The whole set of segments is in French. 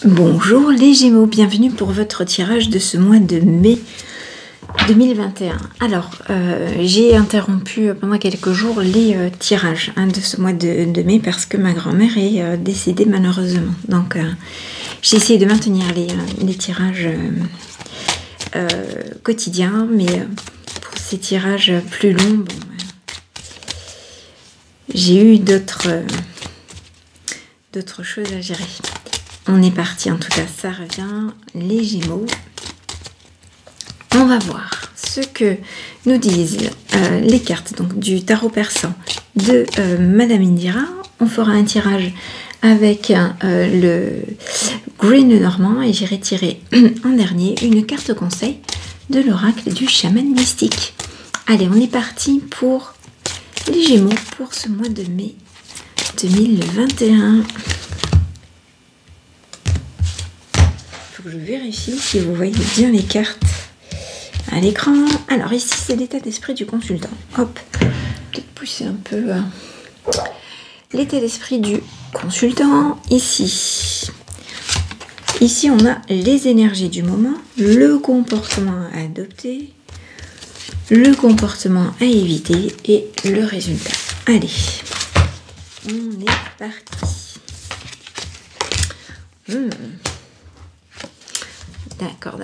Bonjour les Gémeaux, bienvenue pour votre tirage de ce mois de mai 2021. Alors, j'ai interrompu pendant quelques jours les tirages de ce mois de mai parce que ma grand-mère est décédée malheureusement. Donc, j'ai essayé de maintenir les tirages quotidiens, mais pour ces tirages plus longs, bon, j'ai eu d'autres choses à gérer. On est parti, en tout cas ça revient, les Gémeaux. On va voir ce que nous disent les cartes donc, du tarot persan de Madame Indira. On fera un tirage avec le Green Normand et j'irai tirer en dernier une carte conseil de l'oracle du chaman mystique. Allez, on est parti pour les Gémeaux pour ce mois de mai 2021. Je vérifie si vous voyez bien les cartes à l'écran. Alors ici c'est l'état d'esprit du consultant. Hop, peut-être pousser un peu l'état d'esprit du consultant. Ici on a les énergies du moment, le comportement à adopter, le comportement à éviter et le résultat. Allez, on est parti. D'accord.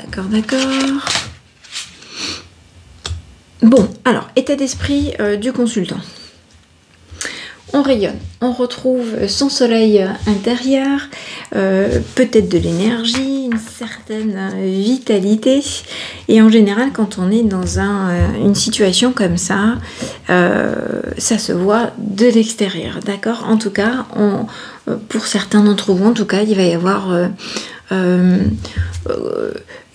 Bon, alors, état d'esprit du consultant. On rayonne, on retrouve son soleil intérieur, peut-être de l'énergie, une certaine vitalité. Et en général, quand on est dans une situation comme ça, ça se voit de l'extérieur, d'accord? En tout cas, pour certains d'entre vous, en tout cas, il va y avoir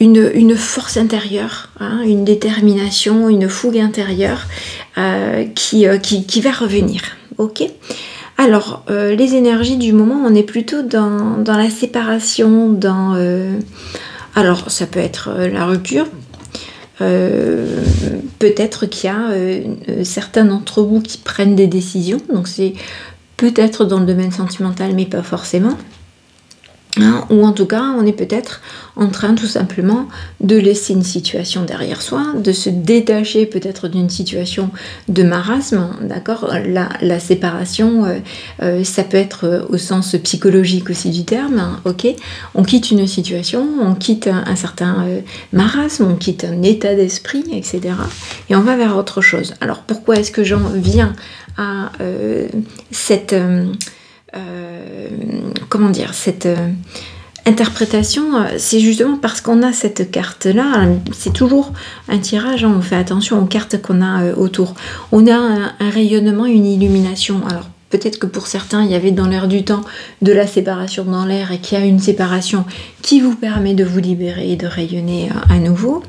une force intérieure, une détermination, une fougue intérieure qui va revenir. Ok. Alors, les énergies du moment, on est plutôt dans la séparation, alors, ça peut être la rupture. Peut-être qu'il y a certains d'entre vous qui prennent des décisions, donc c'est peut-être dans le domaine sentimental, mais pas forcément. Ou en tout cas, on est peut-être en train tout simplement de laisser une situation derrière soi, de se détacher peut-être d'une situation de marasme, d'accord. La séparation, ça peut être au sens psychologique aussi du terme, ok. On quitte une situation, on quitte un certain marasme, on quitte un état d'esprit, etc. Et on va vers autre chose. Alors pourquoi est-ce que j'en viens à cette interprétation? C'est justement parce qu'on a cette carte-là. C'est toujours un tirage, on fait attention aux cartes qu'on a autour. On a un rayonnement, une illumination. Alors, peut-être que pour certains, il y avait dans l'air du temps de la séparation dans l'air et qu'il y a une séparation qui vous permet de vous libérer et de rayonner à nouveau.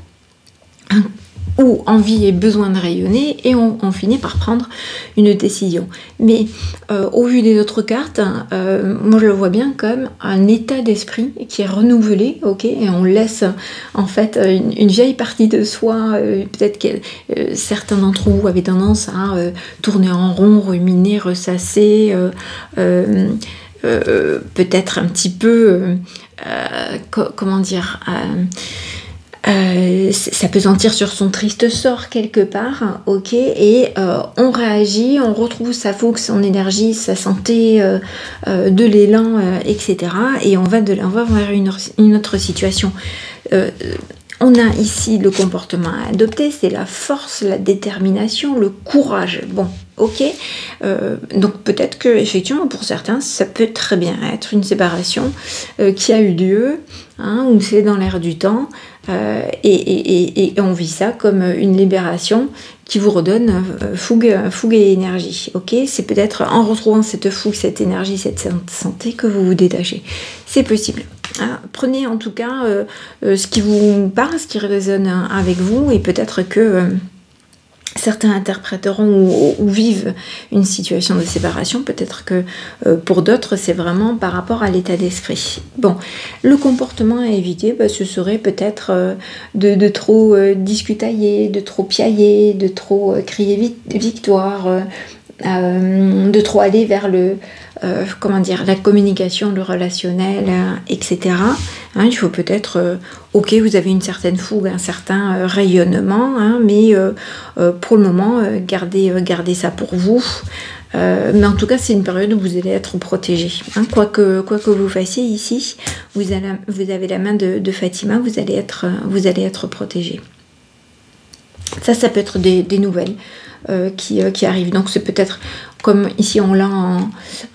Ou envie et besoin de rayonner, et on finit par prendre une décision. Mais au vu des autres cartes, moi je le vois bien comme un état d'esprit qui est renouvelé, ok, et on laisse en fait une vieille partie de soi. Peut-être que certains d'entre vous avaient tendance à tourner en rond, ruminer, ressasser, peut-être un petit peu, comment dire, s'apesantir sur son triste sort quelque part, ok, et on réagit, on retrouve sa fougue, son énergie, sa santé, de l'élan, etc. Et on va vers une autre situation. On a ici le comportement à adopter, c'est la force, la détermination, le courage. Bon, ok. Donc peut-être que effectivement pour certains, ça peut très bien être une séparation qui a eu lieu, où c'est dans l'air du temps, et on vit ça comme une libération qui vous redonne fougue et énergie. Ok, c'est peut-être en retrouvant cette fougue, cette énergie, cette santé que vous vous détachez. C'est possible. Prenez en tout cas ce qui vous parle, ce qui résonne avec vous, et peut-être que certains interpréteront ou vivent une situation de séparation, peut-être que pour d'autres c'est vraiment par rapport à l'état d'esprit. Bon, le comportement à éviter, ce serait peut-être de trop discutailler, de trop piailler, de trop crier victoire, de trop aller vers comment dire, la communication, le relationnel, etc. Hein, il faut peut-être, ok, vous avez une certaine fougue, un certain rayonnement, hein, mais pour le moment, gardez ça pour vous. Mais en tout cas, c'est une période où vous allez être protégé. Hein, quoi que vous fassiez ici, vous avez la main de Fatima, vous allez être protégé. Ça peut être des nouvelles qui arrivent. Donc c'est peut-être, comme ici on l'a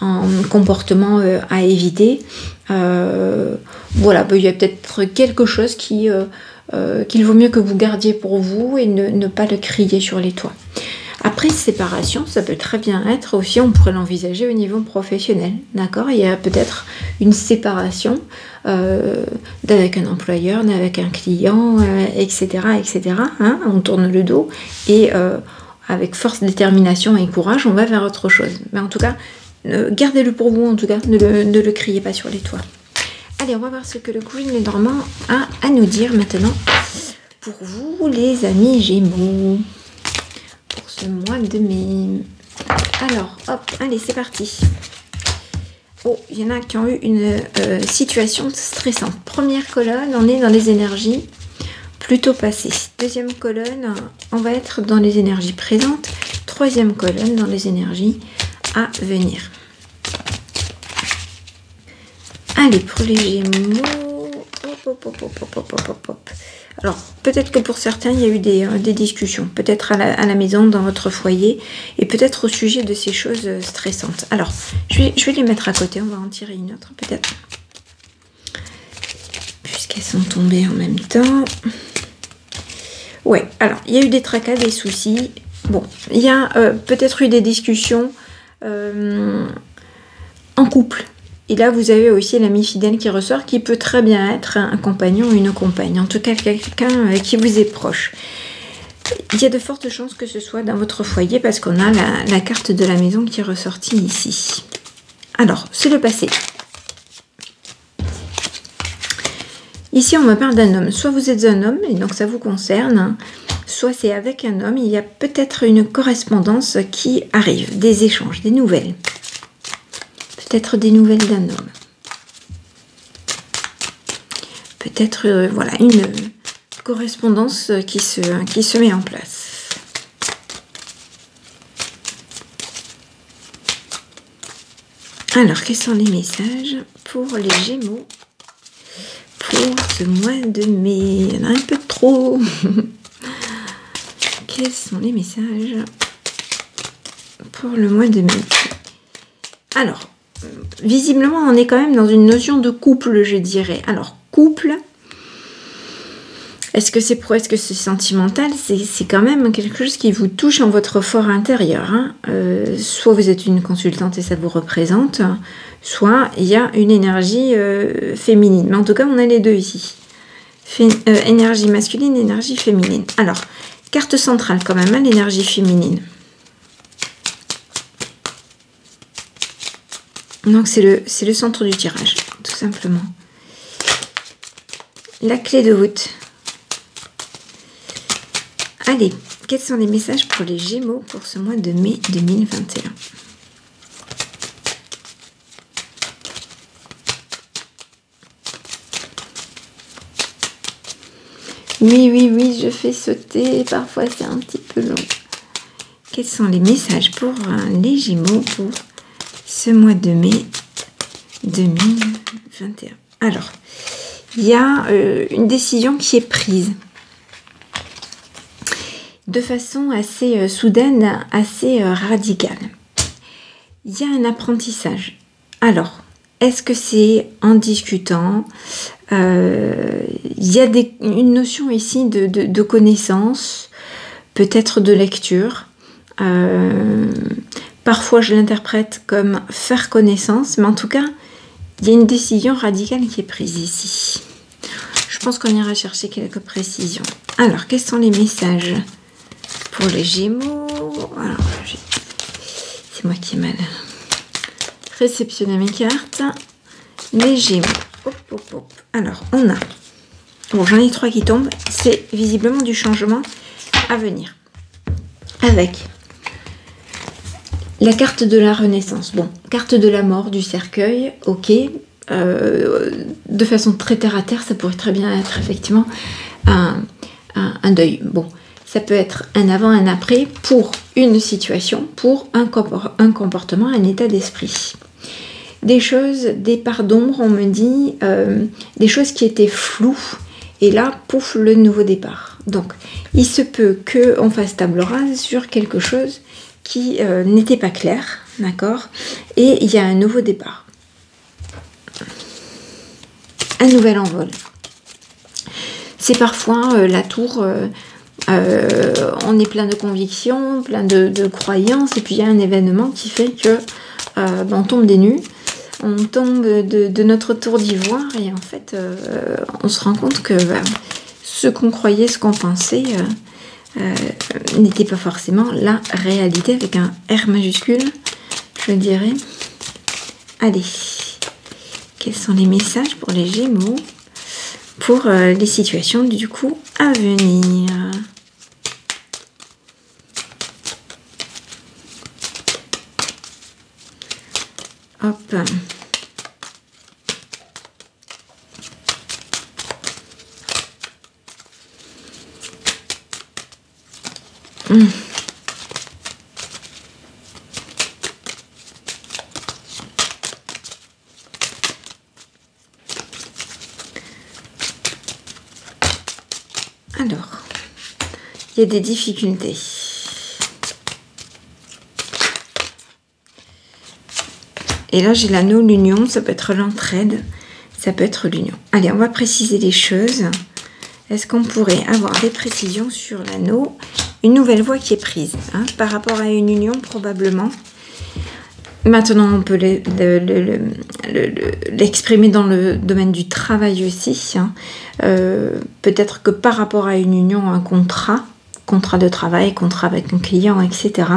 en comportement à éviter. Voilà, il y a peut-être quelque chose qu'il vaut mieux que vous gardiez pour vous et ne pas le crier sur les toits. Après, séparation, ça peut très bien être aussi, on pourrait l'envisager au niveau professionnel, d'accord? Il y a peut-être une séparation d'avec un employeur, d'avec un client, etc., etc. Hein, on tourne le dos et avec force, détermination et courage, on va vers autre chose. Mais en tout cas, gardez-le pour vous, en tout cas, ne le criez pas sur les toits. Allez, on va voir ce que le Queen Lenormand a à nous dire maintenant pour vous, les amis Gémeaux. Pour ce mois de mai. Alors, hop, allez, c'est parti. Oh, il y en a qui ont eu une situation stressante. Première colonne, on est dans les énergies plutôt passées. Deuxième colonne, on va être dans les énergies présentes. Troisième colonne, dans les énergies à venir. Allez, pour les Gémeaux. Hop. Alors, peut-être que pour certains, il y a eu des discussions, peut-être à la maison, dans votre foyer, et peut-être au sujet de ces choses stressantes. Alors, je vais les mettre à côté, on va en tirer une autre, peut-être. Puisqu'elles sont tombées en même temps. Ouais, alors, il y a eu des tracas, des soucis. Bon, il y a peut-être eu des discussions en couple. Et là, vous avez aussi l'ami fidèle qui ressort, qui peut très bien être un compagnon ou une compagne. En tout cas, quelqu'un qui vous est proche. Il y a de fortes chances que ce soit dans votre foyer parce qu'on a la carte de la maison qui est ressortie ici. Alors, c'est le passé. Ici, on me parle d'un homme. Soit vous êtes un homme, et donc ça vous concerne, soit c'est avec un homme. Il y a peut-être une correspondance qui arrive, des échanges, des nouvelles. Peut-être des nouvelles d'un homme. Peut-être voilà, une correspondance qui se met en place. Alors, quels sont les messages pour les Gémeaux pour ce mois de mai? Il y en a un peu trop. Quels sont les messages pour le mois de mai? Alors, visiblement, on est quand même dans une notion de couple, je dirais. Alors, couple, est-ce que c'est pro, est-ce que c'est sentimental? C'est quand même quelque chose qui vous touche en votre fort intérieur. Hein. Soit vous êtes une consultante et ça vous représente, soit il y a une énergie féminine. Mais en tout cas, on a les deux ici. Énergie masculine, énergie féminine. Alors, carte centrale quand même, hein, l'énergie féminine. Donc c'est le centre du tirage, tout simplement. La clé de voûte. Allez, quels sont les messages pour les Gémeaux pour ce mois de mai 2021? Oui, je fais sauter, parfois c'est un petit peu long. Quels sont les messages pour les Gémeaux pour ce mois de mai 2021? Alors, il y a une décision qui est prise de façon assez soudaine, assez radicale. Il y a un apprentissage. Alors, est-ce que c'est en discutant? Il y a une notion ici de connaissance, peut-être de lecture. Parfois, je l'interprète comme faire connaissance, mais en tout cas, il y a une décision radicale qui est prise ici. Je pense qu'on ira chercher quelques précisions. Alors, quels sont les messages pour les Gémeaux? Alors, c'est moi qui ai mal réceptionné mes cartes. Les Gémeaux. Hop. Alors, on a... Bon, j'en ai 3 qui tombent. C'est visiblement du changement à venir. Avec La carte de la renaissance. Bon, carte de la mort, du cercueil, ok. De façon très terre à terre, ça pourrait très bien être effectivement un deuil. Bon, ça peut être un avant, un après pour une situation, pour un comportement, un état d'esprit. Des choses, des parts d'ombre, on me dit, des choses qui étaient floues, et là, pouf, le nouveau départ. Donc, il se peut qu'on fasse table rase sur quelque chose qui n'était pas clair, d'accord? Et il y a un nouveau départ. Un nouvel envol. C'est parfois la tour, on est plein de convictions, plein de croyances, et puis il y a un événement qui fait que on tombe des nues, on tombe de notre tour d'ivoire, et en fait, on se rend compte que ce qu'on croyait, ce qu'on pensait, n'était pas forcément la réalité, avec un R majuscule, je dirais. Allez. Quels sont les messages pour les Gémeaux pour les situations du coup à venir? Hop. Alors, il y a des difficultés. Et là, j'ai l'anneau, l'union, ça peut être l'entraide, ça peut être l'union. Allez, on va préciser les choses. Est-ce qu'on pourrait avoir des précisions sur l'anneau? Une nouvelle voie qui est prise, hein, par rapport à une union, probablement. Maintenant, on peut l'exprimer dans le domaine du travail aussi. Hein. Peut-être que par rapport à une union, un contrat de travail, contrat avec un client, etc.,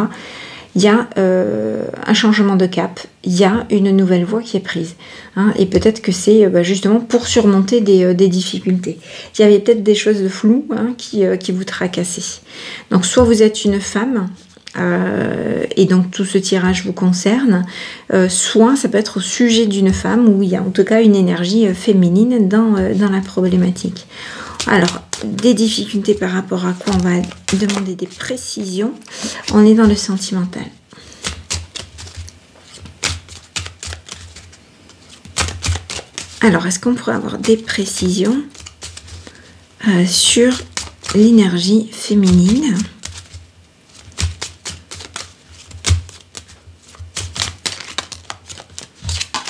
il y a un changement de cap, il y a une nouvelle voie qui est prise. Hein, et peut-être que c'est justement pour surmonter des difficultés. Il y avait peut-être des choses floues, hein, qui vous tracassaient. Donc soit vous êtes une femme, et donc tout ce tirage vous concerne, soit ça peut être au sujet d'une femme, où il y a en tout cas une énergie féminine dans la problématique. Alors, des difficultés par rapport à quoi on va demander des précisions. On est dans le sentimental. Alors, est-ce qu'on pourrait avoir des précisions sur l'énergie féminine?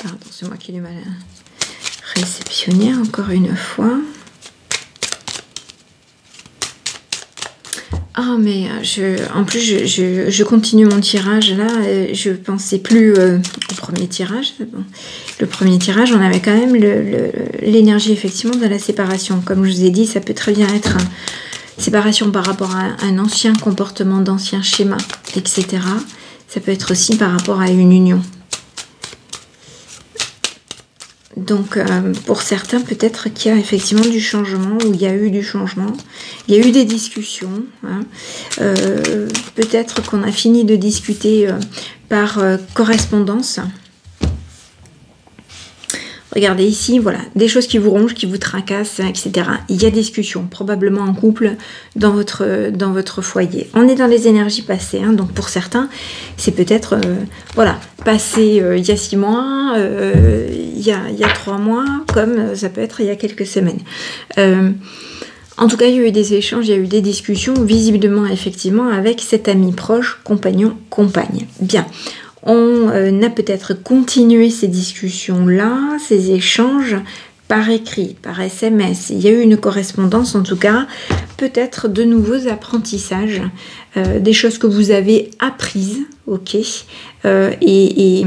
Pardon, c'est moi qui ai du mal à réceptionner encore une fois. Ah, mais en plus, je continue mon tirage là. Je pensais plus au premier tirage. Bon. Le premier tirage, on avait quand même l'énergie effectivement de la séparation. Comme je vous ai dit, ça peut très bien être une séparation par rapport à un ancien comportement, d'ancien schéma, etc. Ça peut être aussi par rapport à une union. Donc, pour certains, peut-être qu'il y a effectivement du changement, ou il y a eu du changement, il y a eu des discussions. Hein. Peut-être qu'on a fini de discuter par correspondance. Regardez ici, voilà, des choses qui vous rongent, qui vous tracassent, etc. Il y a discussion, probablement en couple, dans votre foyer. On est dans les énergies passées, hein, donc pour certains, c'est peut-être, voilà, passé il y a 6 mois, il y a 3 mois, comme ça peut être il y a quelques semaines. En tout cas, il y a eu des échanges, il y a eu des discussions, visiblement, effectivement, avec cet ami proche, compagnon, compagne. Bien. On a peut-être continué ces discussions-là, ces échanges par écrit, par SMS. Il y a eu une correspondance, en tout cas, peut-être de nouveaux apprentissages, des choses que vous avez apprises, ok, et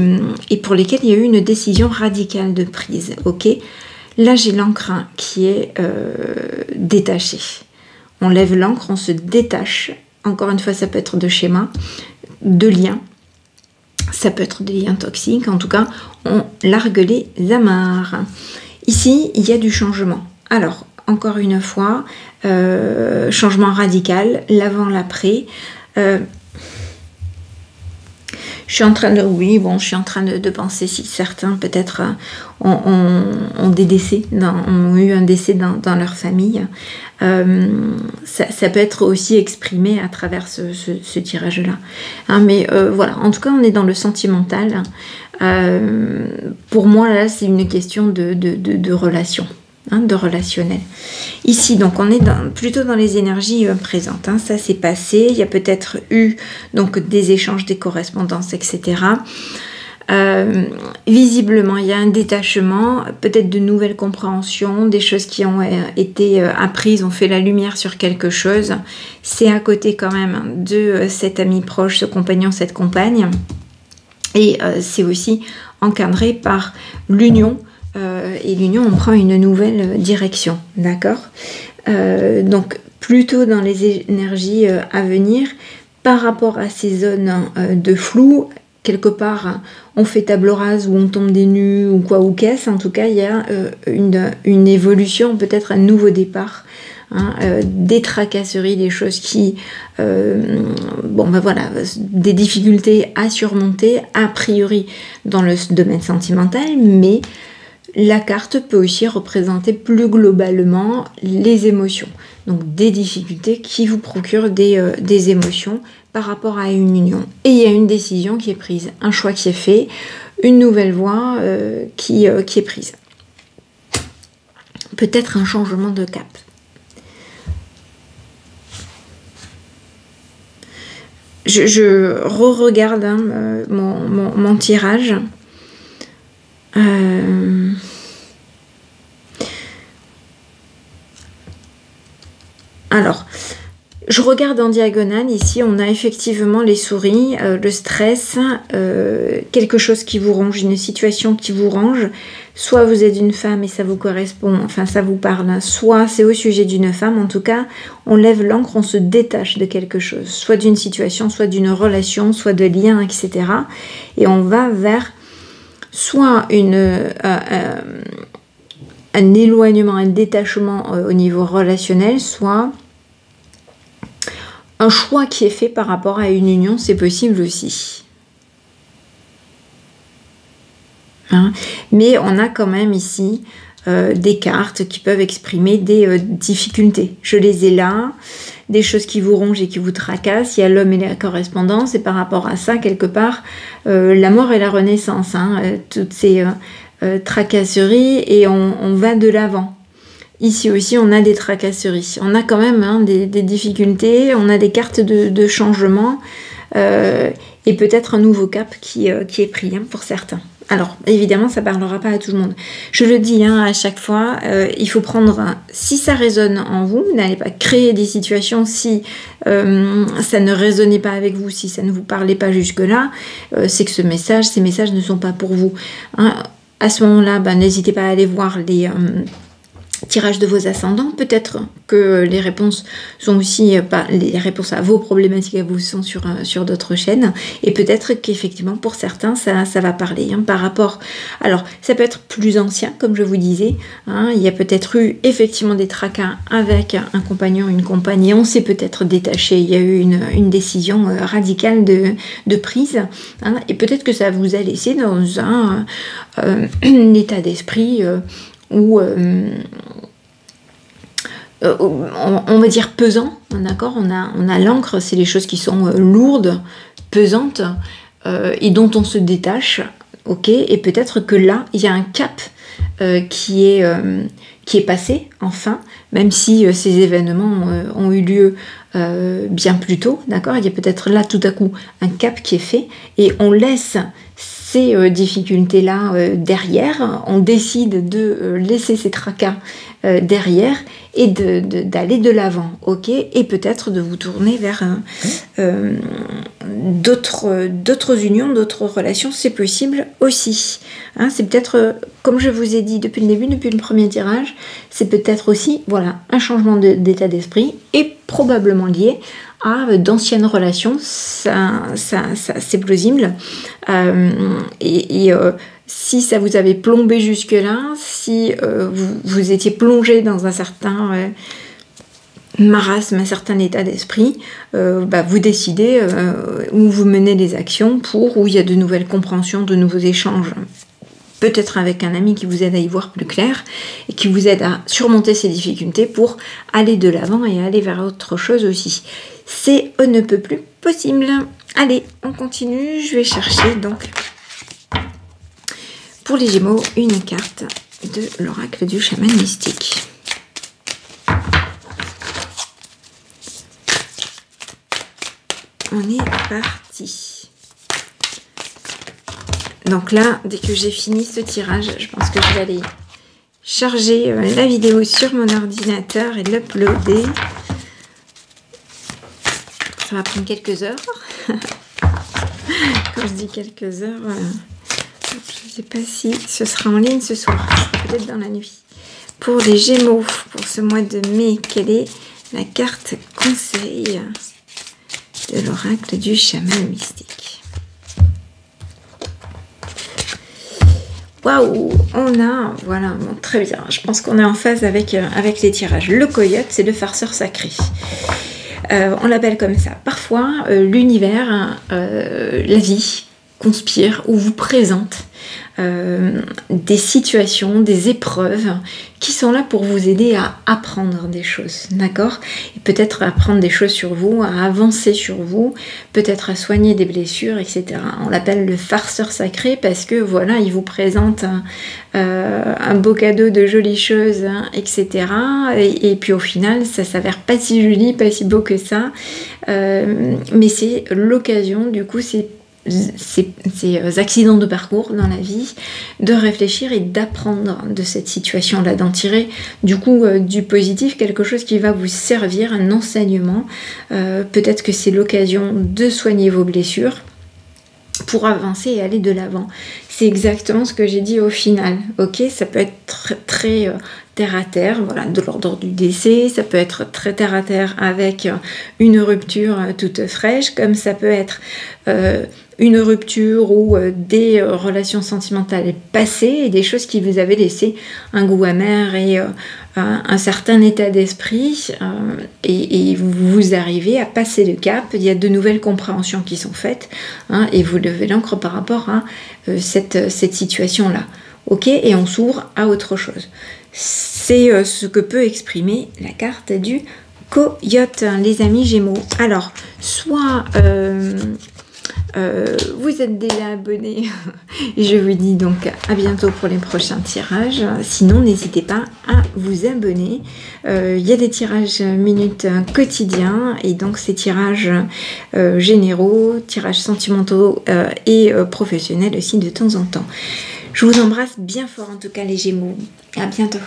pour lesquelles il y a eu une décision radicale de prise, ok. Là, j'ai l'encre qui est détachée. On lève l'encre, on se détache. Encore une fois, ça peut être de schémas, de liens. Ça peut être des liens toxiques, en tout cas, on largue les amarres. Ici, il y a du changement. Alors, encore une fois, changement radical, l'avant, l'après. Je suis en train de, oui, bon, je suis en train de penser si certains peut-être ont des décès, ont eu un décès dans leur famille. Ça peut être aussi exprimé à travers ce tirage-là. Hein, mais voilà, en tout cas, on est dans le sentimental. Pour moi, là, c'est une question de relation. Hein, de relationnel. Ici, donc, on est plutôt dans les énergies présentes. Hein, ça, c'est passé. Il y a peut-être eu donc des échanges, des correspondances, etc. Visiblement, il y a un détachement, peut-être de nouvelles compréhensions, des choses qui ont été apprises, ont fait la lumière sur quelque chose. C'est à côté quand même de cet ami proche, ce compagnon, cette compagne. Et c'est aussi encadré par l'union. Et l'union, on prend une nouvelle direction, d'accord? Donc, plutôt dans les énergies à venir, par rapport à ces zones de flou, quelque part, on fait table rase ou on tombe des nues ou quoi ou qu'est-ce. En tout cas, il y a une évolution, peut-être un nouveau départ. Hein, des tracasseries, des choses qui, bon ben voilà, des difficultés à surmonter, a priori dans le domaine sentimental, mais la carte peut aussi représenter plus globalement les émotions. Donc des difficultés qui vous procurent des émotions par rapport à une union. Et il y a une décision qui est prise, un choix qui est fait, une nouvelle voie qui est prise. Peut-être un changement de cap. Je re-regarde hein, mon tirage. Alors, je regarde en diagonale, ici on a effectivement les souris, le stress, quelque chose qui vous ronge, une situation qui vous ronge, soit vous êtes une femme et ça vous correspond, enfin ça vous parle, soit c'est au sujet d'une femme, en tout cas on lève l'ancre, on se détache de quelque chose, soit d'une situation, soit d'une relation, soit de liens, etc. Et on va vers soit un éloignement, un détachement au niveau relationnel, soit un choix qui est fait par rapport à une union, c'est possible aussi. Hein, mais on a quand même ici des cartes qui peuvent exprimer des difficultés. Je les ai là, des choses qui vous rongent et qui vous tracassent. Il y a l'homme et la correspondance, et par rapport à ça, quelque part, la mort et la renaissance, hein, toutes ces tracasseries, et on va de l'avant. Ici aussi, on a des tracasseries. On a quand même hein, des difficultés, on a des cartes de changement, et peut-être un nouveau cap qui est pris hein, pour certains. Alors, évidemment, ça ne parlera pas à tout le monde. Je le dis hein, à chaque fois, il faut prendre, si ça résonne en vous, n'allez pas créer des situations si ça ne résonnait pas avec vous, si ça ne vous parlait pas jusque-là, c'est que ces messages ne sont pas pour vous. Hein. À ce moment-là, ben, n'hésitez pas à aller voir les tirages de vos ascendants. Peut-être que les réponses sont aussi pas les réponses à vos problématiques à vous sont sur d'autres chaînes, et peut-être qu'effectivement pour certains ça va parler hein, par rapport. Alors ça peut être plus ancien comme je vous disais hein, il y a peut-être eu effectivement des tracas avec un compagnon, une compagne, et on s'est peut-être détaché, il y a eu une décision radicale de prise hein, et peut-être que ça vous a laissé dans un état d'esprit où on va dire pesant, d'accord, on a l'encre, c'est les choses qui sont lourdes, pesantes, et dont on se détache, ok, et peut-être que là, il y a un cap qui est passé, enfin, même si ces événements ont eu lieu bien plus tôt, d'accord, il y a peut-être là, tout à coup, un cap qui est fait, et on laisse ces difficultés-là derrière, on décide de laisser ces tracas derrière et d'aller de l'avant, ok, et peut-être de vous tourner vers d'autres unions, d'autres relations, c'est possible aussi. Hein, c'est peut-être, comme je vous ai dit depuis le début, depuis le premier tirage, c'est peut-être aussi, voilà, un changement d'état d'esprit et probablement lié à d'anciennes relations, ça c'est plausible. Si ça vous avait plombé jusque-là, si vous étiez plongé dans un certain marasme, un certain état d'esprit, vous décidez où vous menez les actions où il y a de nouvelles compréhensions, de nouveaux échanges. Peut-être avec un ami qui vous aide à y voir plus clair et qui vous aide à surmonter ces difficultés pour aller de l'avant et aller vers autre chose aussi. C'est on ne peut plus possible. Allez, on continue. Je vais chercher donc pour les Gémeaux une carte de l'oracle du chaman mystique. On est parti. Donc là, dès que j'ai fini ce tirage, je pense que je vais aller charger la vidéo sur mon ordinateur et l'uploader. Ça va prendre quelques heures. Quand je dis quelques heures, je ne sais pas si ce sera en ligne ce soir, peut-être dans la nuit. Pour les Gémeaux, pour ce mois de mai, quelle est la carte conseil de l'oracle du chaman mystique? Waouh, on a, voilà, bon, très bien, je pense qu'on est en phase avec les tirages. Le coyote, c'est le farceur sacré. On l'appelle comme ça. Parfois, l'univers, la vie, conspire ou vous présente des situations, des épreuves qui sont là pour vous aider à apprendre des choses, d'accord? Et peut-être à apprendre des choses sur vous, à avancer sur vous, peut-être à soigner des blessures, etc. On l'appelle le farceur sacré parce que voilà, il vous présente un beau cadeau de jolies choses, etc. Et puis au final, ça s'avère pas si joli, pas si beau que ça. Mais c'est l'occasion, du coup, ces accidents de parcours dans la vie, de réfléchir et d'apprendre de cette situation-là, d'en tirer du coup du positif, quelque chose qui va vous servir, un enseignement. Peut-être que c'est l'occasion de soigner vos blessures pour avancer et aller de l'avant. C'est exactement ce que j'ai dit au final, ok? Ça peut être très terre à terre, voilà, de l'ordre du décès, ça peut être très terre à terre avec une rupture toute fraîche, comme ça peut être une rupture ou des relations sentimentales passées et des choses qui vous avaient laissé un goût amer et un certain état d'esprit et vous arrivez à passer le cap, il y a de nouvelles compréhensions qui sont faites et vous levez l'ancre par rapport à cette situation-là. Ok, et on s'ouvre à autre chose. C'est ce que peut exprimer la carte du coyote, les amis Gémeaux. Alors, soit vous êtes déjà abonnés et je vous dis donc à bientôt pour les prochains tirages. Sinon, n'hésitez pas à vous abonner. Il y a des tirages minutes quotidiens et donc ces tirages généraux, tirages sentimentaux et professionnels aussi de temps en temps. Je vous embrasse bien fort en tout cas les Gémeaux. À bientôt.